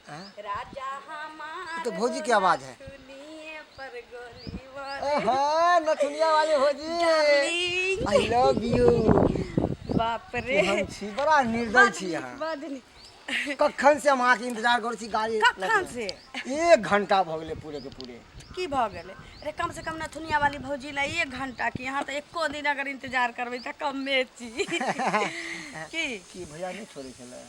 राजा हमारा तो भौजी की आवाज है। पर गोली नथुनिया वाले भौजी, आई लव यू। बाप रे हम छी बड़ा निर्दय छी यहाँ। कखन से हम अहाँके इंतजार करै छी गाड़ी। कखन से 1 घंटा भ गेलै पूरे के पूरे। की भ गेलै? अरे कम से कम नथुनिया वाली भौजी ला 1 घंटा की, यहाँ तो एको दिन अगर इंतजार करबै त कमे छी। की भैया नहीं छोड़े छले?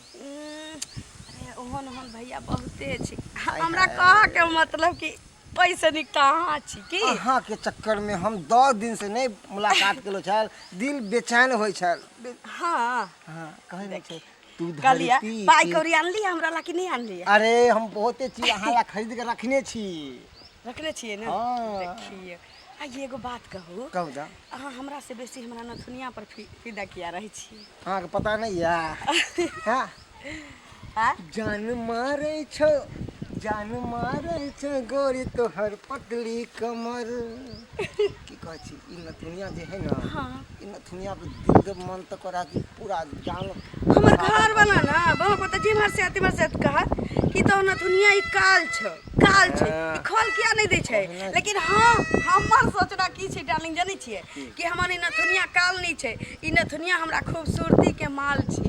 अरे ओहन ओहन भैया बहुते छी। हमरा कहा के मतलब कि पैसे नहीं कहाँ छी की अहाँ के चक्कर में हम 10 दिन से नहीं मुलाकात केलो छल, दिल बेचैन होय छल। हां कहै नहीं छै तू कलिया धरती पाई कौड़ी आनली हमरा ला कि नहीं आनली? अरे हम बहुते चीज अहाँ ला खरीद के रखने छी। रखले छिए ना? देखिए आ ये एगो बात कहू। कहू दा। अहाँ हमरा से बेसी हमरा नथुनिया पर फिदा किया रही छी। अहाँ के पता नहीं या? हां जान मारे छो, जान मारे छो गोरी तोहर पतली कमर। की कहै छी ई नथुनिया जे है ना, ई नथुनिया पे दिल के मन तो करा कि पूरा जान हमर घर वाला ना बहु को त जिमहर से तिमहर से कहा कि तो नथुनिया ई काल छ, काल छ, ई खोल किया नहीं दै छै। लेकिन हां हमर सोचना की छै डार्लिंग जानै छियै कि हमर ई नथुनिया काल नहीं छै, ई नथुनिया हमरा खूबसूरती के माल छी।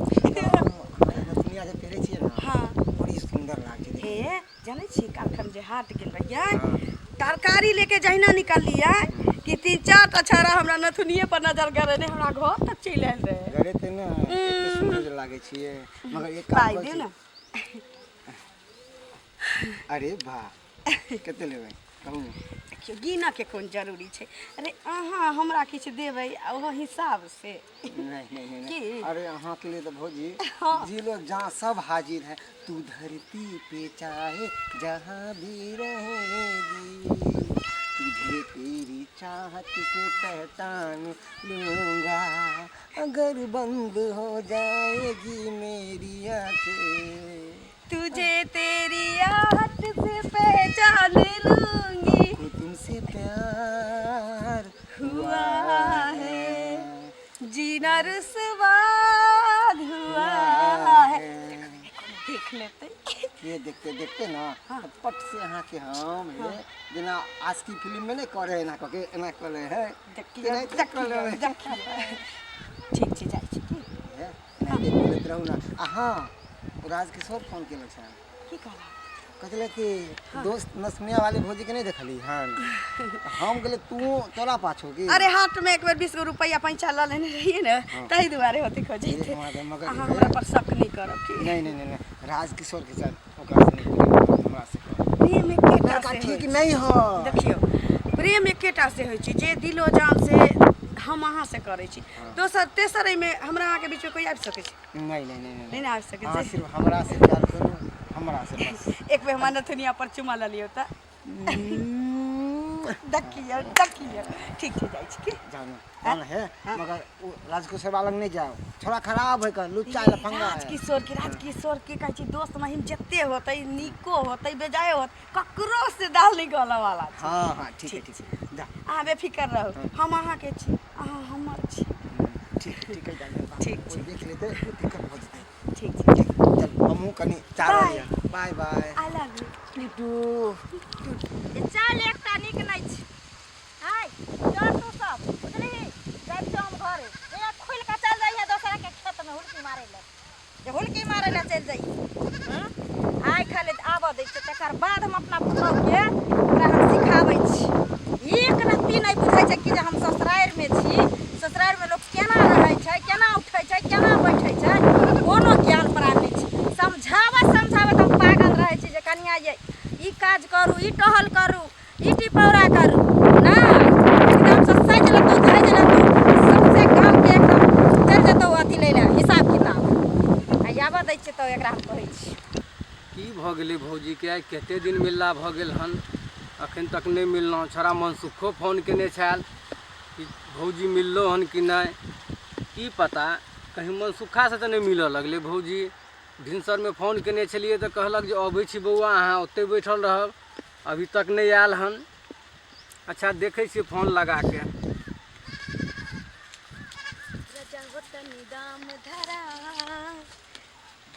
नथुनिया जे पहिरे छियै ना, हां बड़ी सुंदर लागे छै। हे जानै छी कालखन जे हाट गेल रहियै, तरकारी लेके जहिना निकललियै कि 3-4 टा छौड़ा हमरा नथुनिये पर नजर करे ने हमरा घर तक चलि आयल रहे। गरे ते ना एते सुंदर लागे छियै, मगर एक पाई दे ना। अरे वाह कते लेबै कहू? देखियो गिना के कोन जरूरी छै। अरे अहाँ हमरा किछ देबै ओहो हिसाब से। नहीं अरे अहाँ के लिए तो भौजी जी लोग जहाँ सब हाजिर है। तू धरती पे चाहे जहाँ भी रहेगी, तुझे तेरी चाहत से पहचान लूंगा, अगर बंद हो जाएगी मेरी आँखें, तुझे तेरी आहट से पहचान लूंगी, तुमसे प्यार हुआ है, जीना रुसवा हुआ है। देख लेते ये देखते देखते ना पट से अहाँ के हम है जेना आज की फिल्म में नहीं करे ना कके एना करे है। देखिए ठीक छै जाइ छी की है ना देख रहू ना। हां राजकिशोर फोन केले छै। की कहला? कहले कि दोस्त नथुनिया वाली भौजी के नहीं देखली हन। हम गेले तू तोरा पाछो की? अरे हाट में एक बेर 20 गो रुपया पैंचा ल लेने रहिए ना, तही दुआरे होती खोजे थे। अहाँ हमरा पर शक नहीं करब की? नहीं राजकिशोर के साथ ओकरा से नहीं हमरा से प्रेम एकेटा से ठीक नहीं हो। देखियो प्रेम एकेटा से होय छी जे दिलो जान से हम अहाँ से करे छी। दोसर तेसर में हमरा अहाँ के बीच में कोई आबि सके छै? नहीं आबि सके छै। सिर्फ हमरा से प्यार करू, हमरा से बस। एक बेर हमरा नथुनिया पर चुमा ल लियो त देखिए ठीक छै जाइ छी की? जानो है मगर राजकिशोर वाला नहीं जाओ, थोड़ा खराब है, लुच्चा लफंगा है। राजकिशोर के कहै छी दोस्त महिम जत्ते होतै निको होतै बेजाय होत ककरो से दाल निकल वाला छै। हां ठीक है जा अहाँ बेफिकर रहू, हम अहाँ के छी, अहाँ हमर छी। ठीक है ठीक छै देख लेते दिक्कत हो जते। ठीक छै चल हमहू कनी चारा लिया। बाय आई लव यू टूटू। चल एकटा निक नहीं छै। हाय चल तू सब बुझली जाय तो हम घरे ए खुल के चल जाइए दोसरा के खेत में हुलकी मारे ले। जे हुलकी मारे ले चल जाई आइ खाली आबऽ दै छै तकर बाद हम अपना पुतौ के ओकरा हम सिखाबै छी। एक रत्ती नहीं बुझै छै कि जे हम ससुराल में छी, ससुराल में लोग केना रहै छै, केना उठै छै, केना बैठै छै, कोनो ज्ञान प्राण नहीं छै। समझावत हम पागल रहै छी जे कनिया ये ई काज करू, ई टहल करू, ई टिपौरा करू ना एकदम से सज लेतौ धज लेतौ सबसे गाम के एकदम चल जेतौ अथी ले ले हिसाब किताब आ आबऽ दै छै तो एकरा हम कहै छी। की भ गेलै भौजी के आइ कते दिन मिलला भ गेल हन, अखन तक नहीं मिललौ। छोड़ा मनसुखो फोन केने छल कि भौजी मिललो हन कि नहीं, की पता कहीं मनसुखा से तो नहीं मिलऽ लगले भौजी। भिनसर में फोन केने छलिए तो कहलक जे अबै छी बौआ अहाँ ओते बैठल रहब, अभी तक नहीं आयल हन। अच्छा देखे छी फोन लगा के।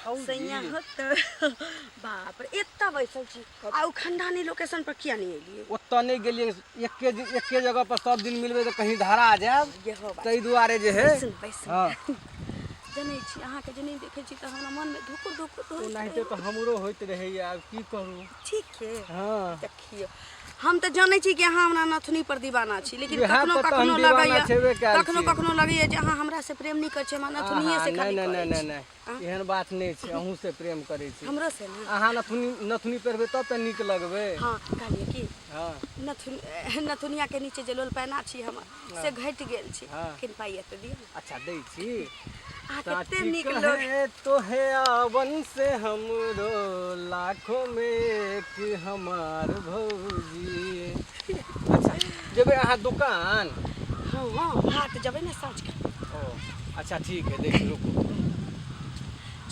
सैया होत बाप रे एत्ता बैसल छी आ उ खंडानी लोकेशन पर किया नहीं एलिए ओत्ता नहीं गेलिए एके जगह पर सब दिन मिलबे तो कहीं धरा जाब ये हो बात तई दुआरे जे है सुन बैसल हां जनै छी अहाँ के जे नहीं देखै छी त हमरा मन में धुकुर धुकुर होइत नहीं तो हमरो होइत रहे यार की करू ठीक है हां देखियो हम तो जानै छी कि अहाँ हमरा नथुनी पर दीवाना छी लेकिन यहाँ कखनो पर तो कखनो हम दीवाना छेबे लगैया कयल कखनो छी। कखनो लगैया जे अहाँ हमरा से प्रेम नहीं कर छी हमरा नथुनिये से खाली नहीं करै नहीं छी। नहीं एहन बात नहीं छै अहूँ से प्रेम करे छी हमरो से ना अहाँ नथुनी पहरबे तब त नीक लगबे हां कहलिए कि हां नथुनिया के नीचे जे लोल पहना छी हम से घट गेल छी हाँ। किन पाइए त दियो अच्छा दै छी आ कते साची नीक लोग कहे तो है आवन से हमरो लाखों में एक हमार भौजी अच्छा जेबे अहाँ दुकान हां हां हाथ जबे ना साँझ के ओ अच्छा ठीक है देख रुको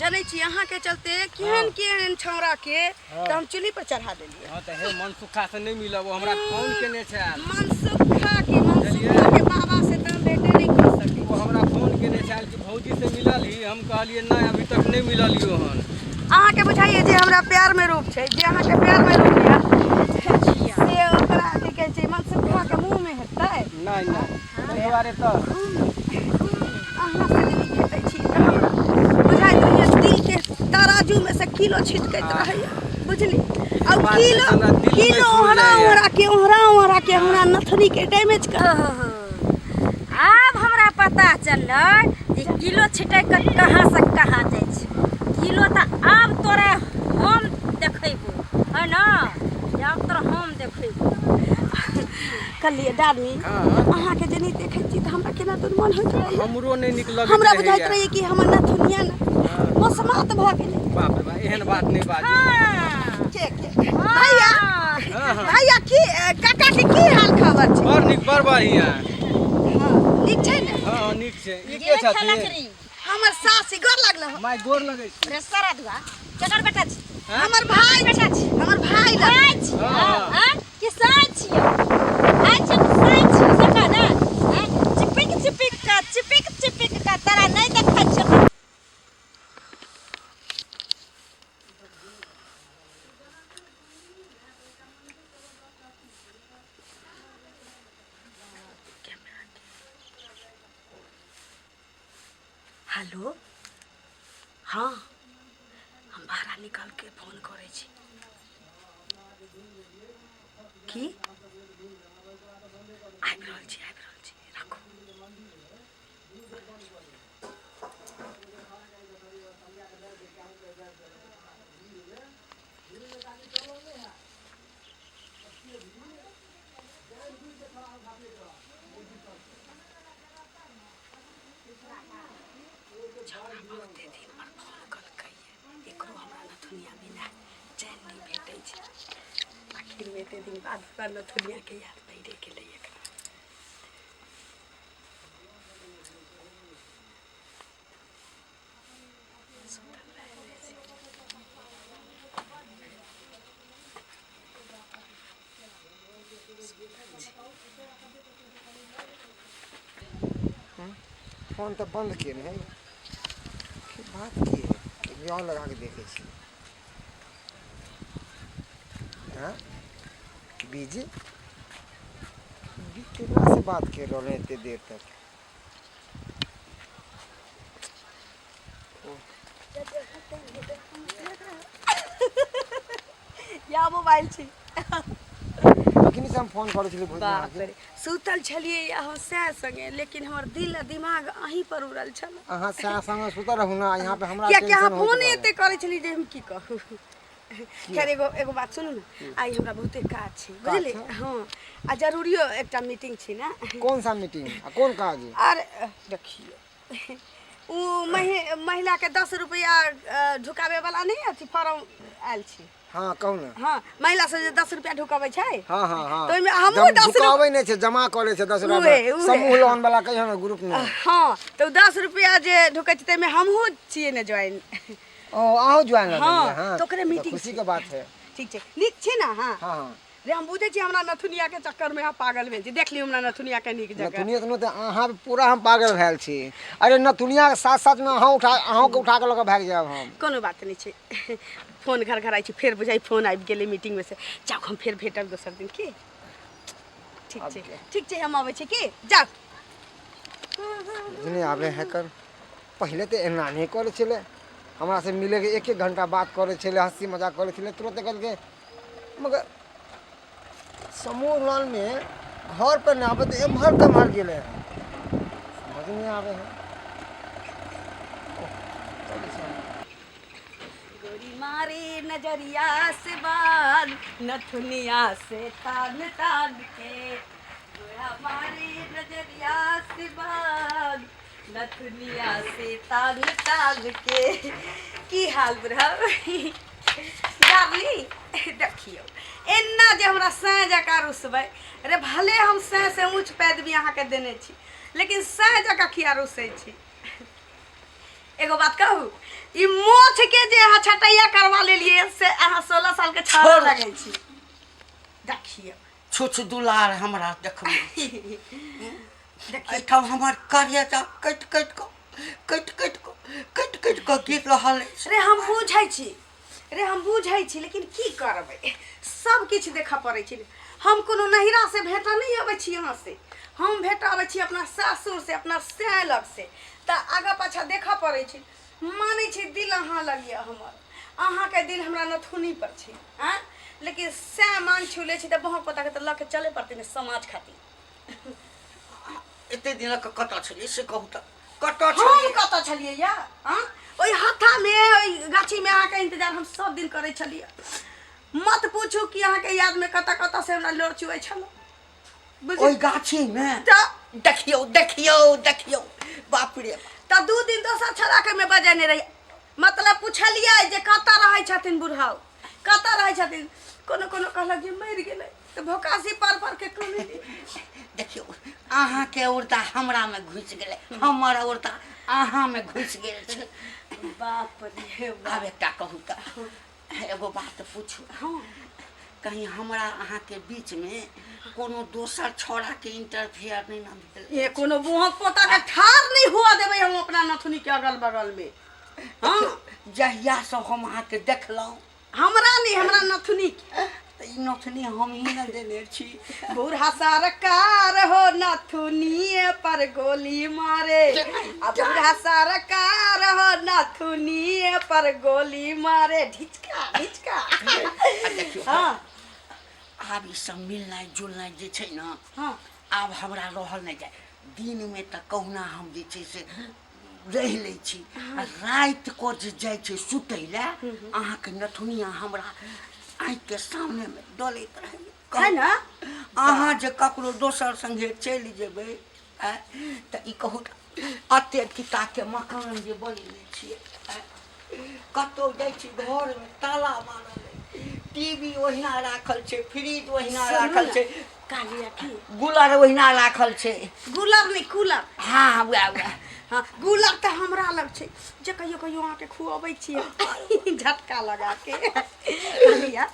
जनै छी अहाँ के चलते केहन केहन छौरा के हाँ। त हम चुली पर चढ़ा देलिए हां त हे मन सुखा से नहीं मिलब हमरा फोन केने छै मनसुखा के बाबा से त हम भेटे नहीं कर सकै वो हमरा फोन केने छै कि भौजी से मिलल ही हम कहलिए नहीं अभी तक नहीं मिललियो हन अहाँ के बुझाइए जे हमरा प्यार में रूप छै जे अहाँ के प्यार में रूप लिया से ओकरा की कहै छै मनसुखा के मुंह में हेतै नहीं नहीं तै दुआरे त अहाँ से नहीं भेटै छी त हमरा बुझाइत रहैया दिल के तराजू में से किलो छिटकैत रहैया बुझली अब बात है, किलो हमरा दिल में किलो छू ओहरा के हमरा नथनी के डैमेज कर आब हमरा पता चलल जे किलो छिटक के कहाँ से कहाँ जाइ छै किलो त आब तोरे हम देखैबो है ना आब तोरे हम देखैबो कलिए डालनी अहाँ के जे नहीं देखै छी त हमरा केना दूर मन होइत रहैया हमरो नहीं निक लगैत हमरा रहैया। बुझाइत रहैया कि हमर नथुनिया ना मसमात भ गेलै बाप रे बाप एहन बात नहीं बाजू के भैया हाँ, हाँ। भैया की काका के की हाल खबर छै बड़ नीक बड़ बढ़िया हां नीक छै ने हाँ नीक छै ई के छथिन हमर सासी गोर लागल हो माय गोर लगै छै रे सारा दुआ केकर बेटा छी हमर भाई बेटा छै हमर भाई साइज छी हाँ। हां कि साइज छी साइज छी साइज छी सका ना हैं चिपिक का तारा नहीं देखै छै हेलो हाँ हम बाहर निकल के फोन करे छी की आबि रहल छी राखू छौरा बहुते दिन पर फोन कलकै एकरो हमरा नथुनिया बिना चैन नहीं भेटै छै आखिर में एते दिन बाद हमरा नथुनिया के याद पड़े गेलै एकरा फोन तो बंद किए है की बात की है कि और लगा के देखे छी हाँ बीजी केकरा से बात कर रहे इतने देर तक या मोबाइल छी लेकिन से हम फोन करे छलिए भोज बाप रे सुतल छलिए या हम सैह संगे लेकिन हमर दिल आ दिमाग अहीं पर उड़ल छल अहाँ से संग सुतल रहू ना यहाँ पे हमरा किया कि अहाँ टेंशन होइत फोन रहल। एते करे छली जे हम की कहू खैर एगो बात सुनू ना आई हमरा बहुते काज छै बुझली काज छै? हाँ आ जरूरियो एकटा मीटिंग छी ना कौन सा मीटिंग कौन काज है? अरे देखिए उ महिला के 10 रुपया ढुकावे वाला नहीं अथी फॉर्म आयल छी हाँ कहू ना हाँ महिला से जे 10 रुपया ढुकावे छै हाँ हाँ हाँ तो ओइमे हमहूँ 10 झुकावे नहीं छे जमा करे छे 10 उहे, रुपया उहे। समूह लोन वाला कहियो ना ग्रुप में हाँ तो 10 रुपया जे ढुकै छै तइमे हमहूँ छियै ने ज्वाइन ओ आओ ज्वाइन हाँ, हाँ तो ओकरे तो मीटिंग खुशी छै। के बात है ठीक छै नीक छै ना हाँ हाँ हाँ रे हम बुझे छी हमरा नथुनिया के चक्कर में आप पागल भेल छी। देख लियो हमरा नथुनिया के नीक जगह। नथुनिया तो अहाँ पे पूरा हम पागल भेल छी। अरे नथुनिया के साथ साथ में अहाँ के उठा के लके भाग जाब हम। कोनो बात नहीं छै। फोन घर घर आई छी फिर बुझाई फोन आबि गेलै मीटिंग में से। जाओ हम फिर भेटब दोसर दिन की। ठीक छै हम आबै छी की जाओ। नहीं आवे है कर पहले तो एना नहीं करे छले हमरा से मिले के एक घंटा बात करे छले हंसी मजाक करे छले तुरंत कर के मगर समूह लाल में घर पर ना आवे तो एम्हर कमहर गेले समझ नहीं आवे है। गोरी मारे नजरिया से बाल नथुनिया से तान तान के। गोरा मारे नजरिया से बाल नथुनिया से तान तान के। की हाल बुढ़ा डार्ली देखियो एना जे हमरा सह जका रुसबै। अरे भले हम सह से ऊँच पैद भी अहाँके देने छी लेकिन सह जका किया रुसै छी। एगो बात कहू ई मोछ के जे अहाँ छटैया करवा लेलिए से अहाँ 16 साल के छाड़ा लगै छी। देखियो छुछ दुलार हमरा देखबै। एठाम हमर करिया कट कऽ गिर रहल अछि। रे हम बुझै छी लेकिन की करबै सब किछ देखऽ पड़ै छै। हम कोनो नहिरा से भेटऽ नहीं अबै छी यहाँ से। हम भेटऽ अबै छी अपना सासुर से अपना सैं लग से। तऽ आगा पाछा देखऽ पड़ै छै। मानै छी दिल अहाँ लग यऽ हमर अहाँ के दिल हमरा नथुनी पर छै। हाँ लेकिन सैं मान छुले छी तऽ बहुत पता के तऽ लऽ के चले पड़तै ने समाज खातिर। एते दिन कतऽ छलियै से कहू तऽ कतऽ हम छलियै? कतऽ छलियै या हाँ ओइ हत्था में ओइ गाछी में अहाँ के इंतजार हम सब दिन करै छलियै। मत पूछू कि अहाँ के याद में कतऽ से हमरा लोर चुए छलो। ओइ गाछी में देखियो बाप रे। तऽ 2 दिन दोसर छड़ा के में बजेने रही मतलब पूछलियै जे कतऽ रहै छथिन बुढ़ाऊ कतऽ रहै छथिन। कोनो कहलक जे मरि गेलै तऽ भोकासी पर के कोनो देखियो अहाँ के औरता हमरा में घुस गेलै हमर औरता अहाँ में घुस गेल छै। बाप रे आब एकटा कहू तऽ एगो बात पूछू। कहीं हमरा अहाँ के बीच में कोनो दोसर छोड़ा के इंटरफेयर नहीं ना भेल? ये कोनो बुहक पोता के ठार नहीं हुआ देबै हम अपना नथुनी के अगल बगल में। हाँ जहिया से हम अहाँ के देखलहुँ हमरा नहीं हमरा नथुनी के ई नथुनी हम ही न देने छी। बूढ़ा सरकार हो नथुनिए पर गोली मारे। अब बूढ़ा सरकार हो नथुनिए पर गोली मारे। ढिचका देखियो हाँ आब ई सब मिलनाइ जुलनाइ जे छै न हाँ आब हमरा रहल नहीं जाए। दिन में तऽ कहुना हम जे छै से रह लै छी। रात को जे जाइ छै सुतै लए अहाँ के नथुनिया हमरा आँख के सामने में डोलैत है ना। अहाँ जे ककरो दोसर संगे चलि जेबै तऽ ई कहू अत्याधिकता के मकान जे बनेने छियै कतौ जाइ छी घर में ताला मारल टीवी ओहिना राखल छै फ्रिज ओहिना राखल छै कालिया की गुलर ओहिना राखल छै। गुलर नहीं कूलर। हाँ वएह हाँ गुलर तऽ हमरा लग छै जे कहियो अहाँ के खुआबै छियै झटका लगा के। कालिया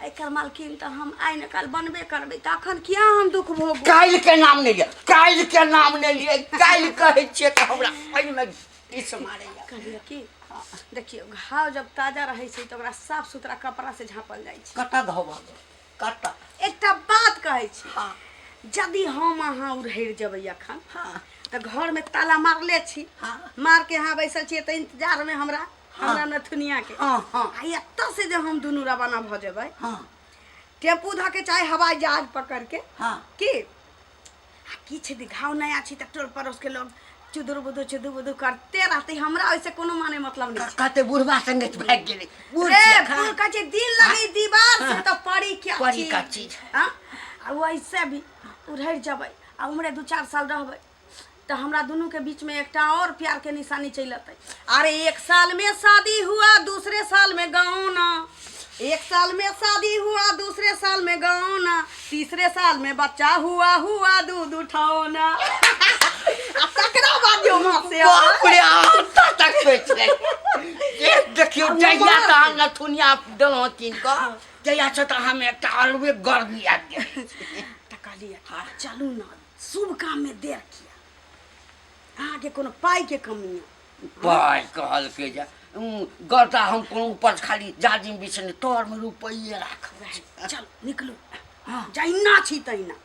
एकर मालकिन तऽ हम आइ न काल बनबे करबै तखन किया हम दुख भोग। काल्हि के नाम नहीं लिया काल्हि कहै छियै तऽ हमरा एहिमे इस मारैया। कालिया की देखियो घाव जब ताजा रहे छै तो ओकरा साफ सुथरा कपड़ा से झाँपल जाइ छै। कतऽ घाव कतऽ एकटा बात कहै छी हाँ यदि हम अहाँ उड़हरि जेबै अखन हाँ तऽ घर में ताला मारले छी हाँ मार के यहाँ बैसल छियै तऽ इंतजार में हमरा नथुनिया के। हाँ हाँ आ एतऽ से जे हम दुनू रवाना भऽ जेबै हाँ टेम्पू धऽ के चाहे हवाई जहाज पकड़ के हाँ की आ किछु घाव नया छी तऽ टोल पड़ोस के लोग चुदुर बुदुर करते रहते हमरा ओइसे कोनो माने मतलब नहीं। कहते बुढ़वा संगे भाग गेलै रे फूल का जे दिल लगी दीवार से तो पड़ी क्या पड़ी का चीज हां आ वैसे भी उधर जबै आ उमरे 2-4 साल रहबै तो हमरा दोनों के बीच में एकटा और प्यार के निशानी चलतै। अरे 1 साल में शादी हुआ दूसरे साल में गौना 1 साल में शादी हुआ दूसरे साल में गौना तीसरे साल में बच्चा हुआ दूध उठाओना। तकरा बाजियो मां से बाप रे आता तक बेच ले ये देखियो जइया त नथुनिया देलो तीन का जइया छ त हम एकटा अलवे गर्मी आ गया टकालिया चलू ना शुभ काम में देर किया आगे कोनो पाई के कमी है पाई कहल के जा गर्दा हम कोनो ऊपर खाली जाजिम बिछने तोर में रुपये राख चल निकलो जाइना छी तइना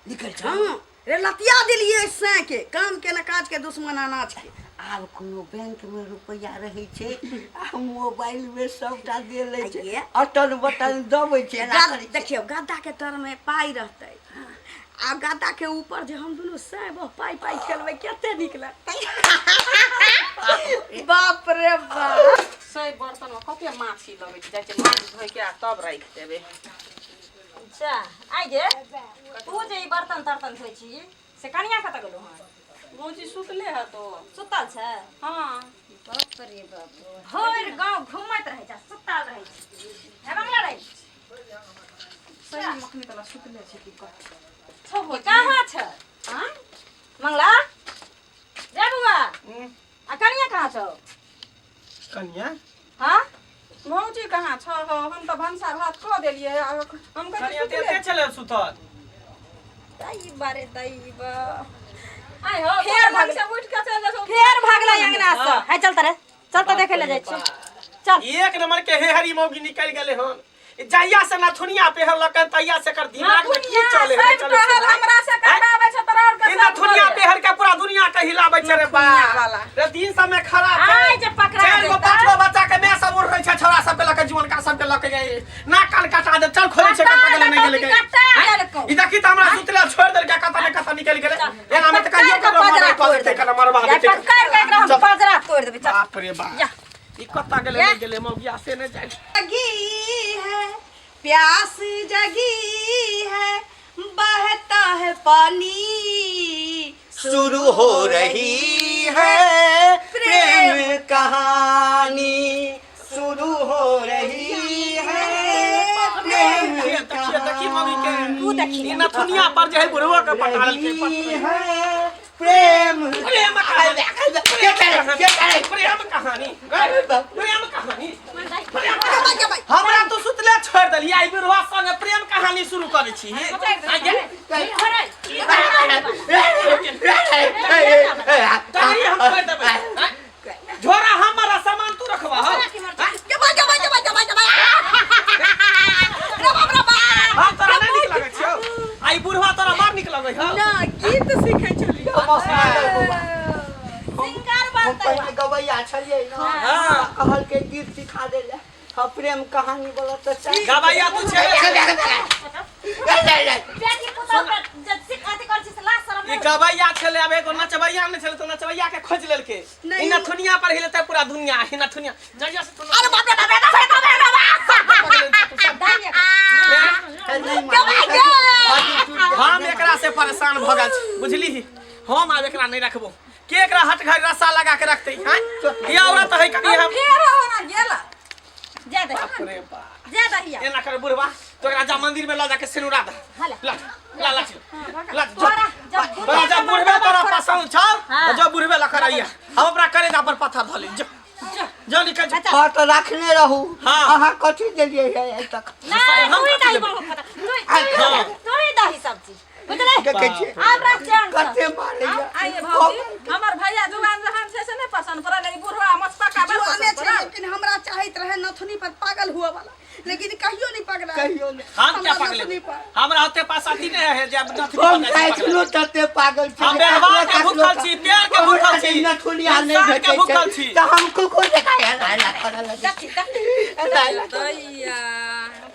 निकल जा हां रे लतिया दिलिए से के काम के न काज के दुश्मन अनाज के आब कोनो बैंक में रुपया रहे छे आ मोबाइल में सबटा दे ले छे अटन बटन दबै छे देखियो गद्दा के तर में पाई रहतै आ गद्दा के ऊपर जे हम दुनु सब पाई पाई खेलबै केते नीक लगतै बाप रे बाप सही बर्तन में कते माछी लगे जाय छै माछ धोइ के तब राख देबे अच्छा आइ गे तू जे ई बर्तन तर्तन धोइ छी से कनिया कत गेलो हन भौजी सुतले है तो सुतल छै हां बाप रे बाप भर गांव घुमैत रहै छै सुतल रहै छै हे बंगला रहै सही मखनी तला सुतले छै की कर छौ कहाँ छ हां मंगला रे बुआ आ कनिया कहाँ छौ कन्या हां भौजी कहाँ छ हम तो भंसा भात क देलिए हम कन्या कहीं तेते चले सुतल दई बारे दई बा आय हो फेर भाग से उठ के चल जा फेर भागला अंगना से है चलता रे चलता देखे ले जाय छै चल एक नंबर के हेहरी मौगी निकल गेले हन जइया से नथुनिया पे लकन तैया से कर दिमाग में की चले है चले हमरा से करबाबै छ तोरा और के नथुनिया पे हर के पूरा दुनिया के हिलाबै छै रे बा रे दिन समय खराब छै आइ जे पकड़ा चार गो पांच गो बच्चा के मैं सब उड़ रही छै छोरा सब के लके जीवन का सब के लके गए ना कान काटा दे चल खोले छै कत गेले नहीं गेले ई देखी त हमरा सुतले छोड़ देल के कत ने कत निकल गेले एना में त कहियो के मरबा पड़ दे कना मरबा दे पकड़ के एकरा हम पजरा तोड़ देबै चल बाप रे बा ई कत गेले नहीं गेले मौगिया से न जाय जगी है प्यास जगी है बहता है पानी शुरू हो रही है प्रेम कहानी शुरू हो रही है प्रेम देखी मौगी के तू देखी ई नथुनिया पर जे है बुढ़वा के पटाल के है प्रेम प्रेम कहानी प्रेम कहानी हमरा तो सुतले छोड़ देलिए आई बिरवा संग प्रेम कहानी शुरू करे छी तारी हम कर देबै झोरा हमारा सामान तू रखवा हो हम तोरा नहीं नीक लागै छौ आई बुढ़वा तोरा मार नीक लागै हो ना गीत सीखे चलियो सिंगार हम बनतै पहले गवैया छलिए ना हां कहल के गीत सिखा देले हम प्रेम कहानी बोला तो गवैया तू छे बेटी पुतौ के जब सिखाती कर छी से ला शरम ई गवैया छले अब एगो नचवैया ने छले तो नचवैया के खोज लेलके ई नथुनिया पर हिलते पूरा दुनिया ई नथुनिया जइया से अरे बाप रे हम एकरा से परेशान भ गेल छी बुझली हम आब एकरा नहीं रखबो के एकरा हट घर रस्सा लगा के रखते हैं ये औरत है कभी हम फेर होना गेला जा दे अरे बा जा दहिया एना कर बुढ़वा तो एकरा जा मंदिर में ला जाके सिनुरा दे ला ला ला तोरा जब तोरा जब बुढ़वा तोरा पसंद छौ तो जो बुढ़वे ला करैया हम अपना करेजा पर पत्थर धले जो जो निकल जा हां तो रखने रहू हाँ। अहाँ कथि देलिए है तक नहीं तू ही दही बहुत पता तू ही दही सब्जी बुझले देखे छी आब रख जान कते मारे आइए भौजी हमर भैया जुगान जहान से नहीं पसंद पड़ल ई बुढ़वा मस्ता का बड़ जुआने पसंद छे पड़ल लेकिन हमरा चाहत रहे नथुनी पर पागल हुआ वाला लेकिन कहियो नहीं पगला कहियो नहीं हम क्या हमरा पागल नथुनी पर। हमरा होते पास आती नहीं है जब हम कैसनो तते पागल छी हम व्यवहार के भूखल छी प्यार के भूखल छी नथुनिया नहीं इंसान के भूखल भेटे छी तो हम कुकुर देखाया ला करल दैया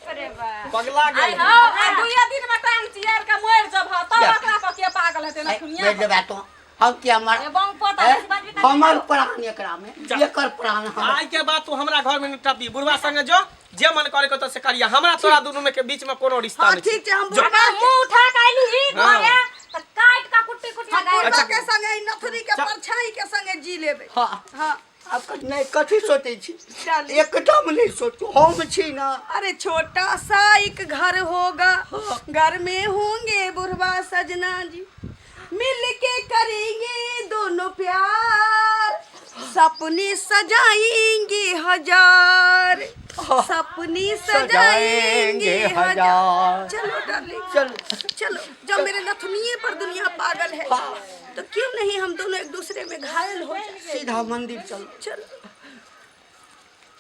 अरे बा पगला आई गेल हो आ दुइया दिन में टांग चियर के मोर जब ह तब ओकरा पर के पागल हेते ना दुनिया भेज देबा तो हम क्या मार ए बंग पता इस बात भी हमर प्राण एकरा में एकर प्राण हम आज के बाद तू हमरा घर में टपी बुढ़वा संग जो जे मन करे को तो से करिया हमरा तोरा दोनों में के बीच में कोनो रिश्ता हां नहीं ठीक है हम जो। बुढ़वा मुंह उठा के आइली ही घरे त काट का कुट्टी कुट्टी बुढ़वा अच्छा। के संगे नथुनी के परछाई के संगे जी लेबे हां हां अब नहीं कथि सोचे छी एकदम नहीं सोचो हम छी ना अरे छोटा सा एक घर होगा घर में होंगे बुढ़वा सजना जी मिल के करेंगे दोनों प्यार, सपने सजाएंगे हजार, सपने सजाएंगे हजार। चलो डार्लिंग, चलो चलो। जब मेरे नथुनिए पर दुनिया पागल है तो क्यों नहीं हम दोनों एक दूसरे में घायल हो जाए। सीधा मंदिर चलो। चलो।